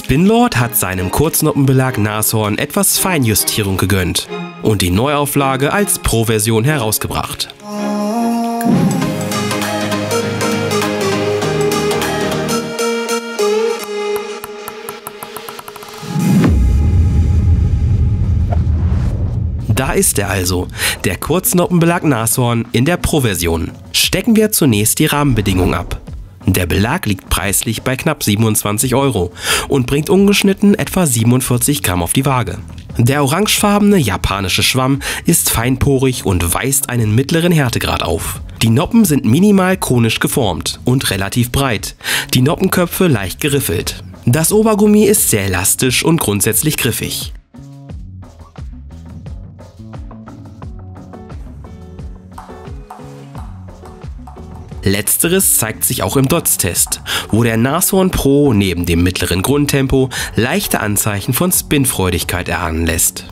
Spinlord hat seinem Kurznoppenbelag Nashorn etwas Feinjustierung gegönnt und die Neuauflage als Pro-Version herausgebracht. Da ist er also, der Kurznoppenbelag Nashorn in der Pro-Version. Stecken wir zunächst die Rahmenbedingungen ab. Der Belag liegt preislich bei knapp 27 € und bringt ungeschnitten etwa 47 Gramm auf die Waage. Der orangefarbene japanische Schwamm ist feinporig und weist einen mittleren Härtegrad auf. Die Noppen sind minimal konisch geformt und relativ breit, die Noppenköpfe leicht geriffelt. Das Obergummi ist sehr elastisch und grundsätzlich griffig. Letzteres zeigt sich auch im Dots-Test, wo der Nashorn Pro neben dem mittleren Grundtempo leichte Anzeichen von Spinfreudigkeit erahnen lässt.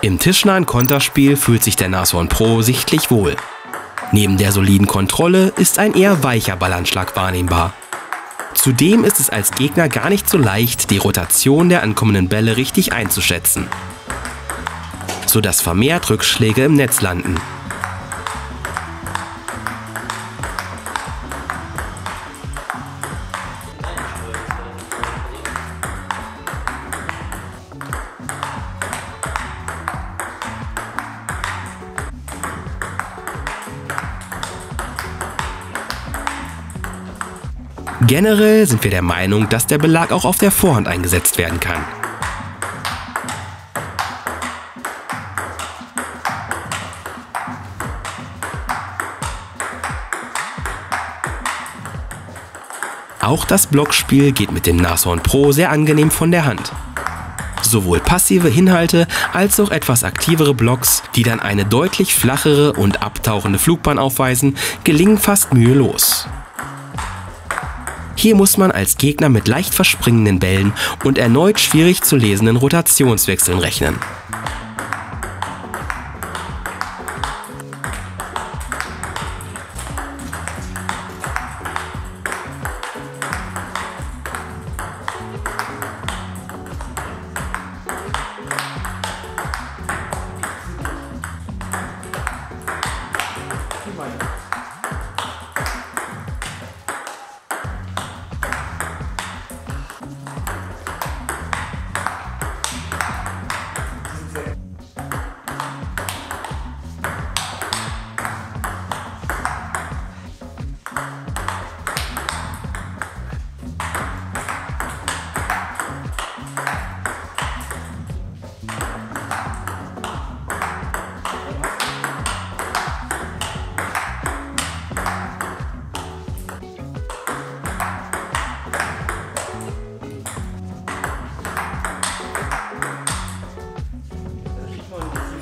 Im tischnahen Konterspiel fühlt sich der Nashorn Pro sichtlich wohl. Neben der soliden Kontrolle ist ein eher weicher Ballanschlag wahrnehmbar. Zudem ist es als Gegner gar nicht so leicht, die Rotation der ankommenden Bälle richtig einzuschätzen, sodass vermehrt Rückschläge im Netz landen. Generell sind wir der Meinung, dass der Belag auch auf der Vorhand eingesetzt werden kann. Auch das Blockspiel geht mit dem Nashorn Pro sehr angenehm von der Hand. Sowohl passive Hinhalte als auch etwas aktivere Blocks, die dann eine deutlich flachere und abtauchende Flugbahn aufweisen, gelingen fast mühelos. Hier muss man als Gegner mit leicht verspringenden Bällen und erneut schwierig zu lesenden Rotationswechseln rechnen.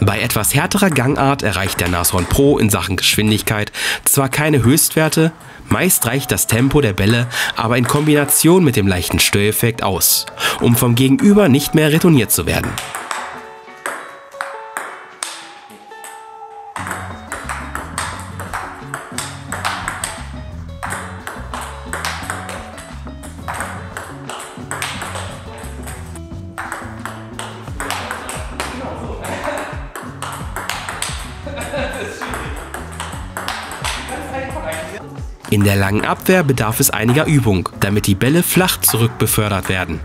Bei etwas härterer Gangart erreicht der Nashorn Pro in Sachen Geschwindigkeit zwar keine Höchstwerte, meist reicht das Tempo der Bälle aber in Kombination mit dem leichten Störeffekt aus, um vom Gegenüber nicht mehr retourniert zu werden. In der langen Abwehr bedarf es einiger Übung, damit die Bälle flach zurückbefördert werden.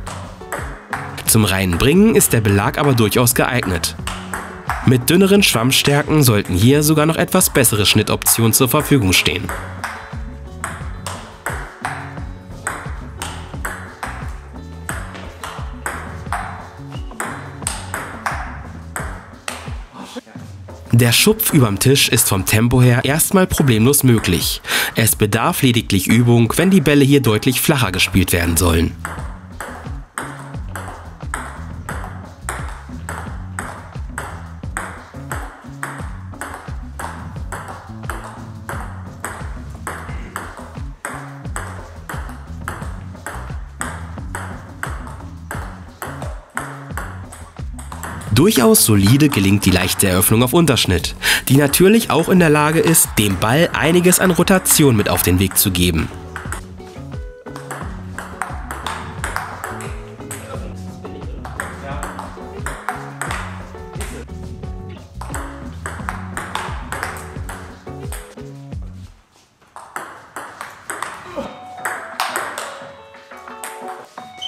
Zum reinen Bringen ist der Belag aber durchaus geeignet. Mit dünneren Schwammstärken sollten hier sogar noch etwas bessere Schnittoptionen zur Verfügung stehen. Der Schupf überm Tisch ist vom Tempo her erstmal problemlos möglich. Es bedarf lediglich Übung, wenn die Bälle hier deutlich flacher gespielt werden sollen. Durchaus solide gelingt die leichte Eröffnung auf Unterschnitt, die natürlich auch in der Lage ist, dem Ball einiges an Rotation mit auf den Weg zu geben.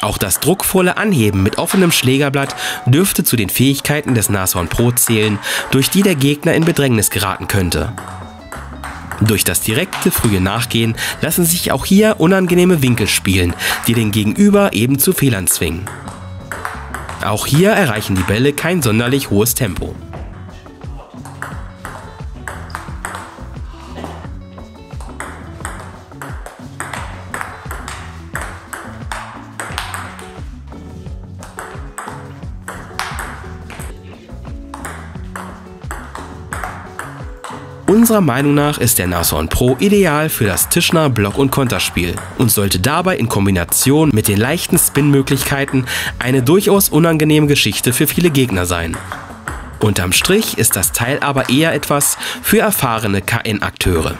Auch das druckvolle Anheben mit offenem Schlägerblatt dürfte zu den Fähigkeiten des Nashorn Pro zählen, durch die der Gegner in Bedrängnis geraten könnte. Durch das direkte, frühe Nachgehen lassen sich auch hier unangenehme Winkel spielen, die den Gegenüber eben zu Fehlern zwingen. Auch hier erreichen die Bälle kein sonderlich hohes Tempo. Unserer Meinung nach ist der Nashorn Pro ideal für das Tischner-, Block- und Konterspiel und sollte dabei in Kombination mit den leichten Spin-Möglichkeiten eine durchaus unangenehme Geschichte für viele Gegner sein. Unterm Strich ist das Teil aber eher etwas für erfahrene KN-Akteure.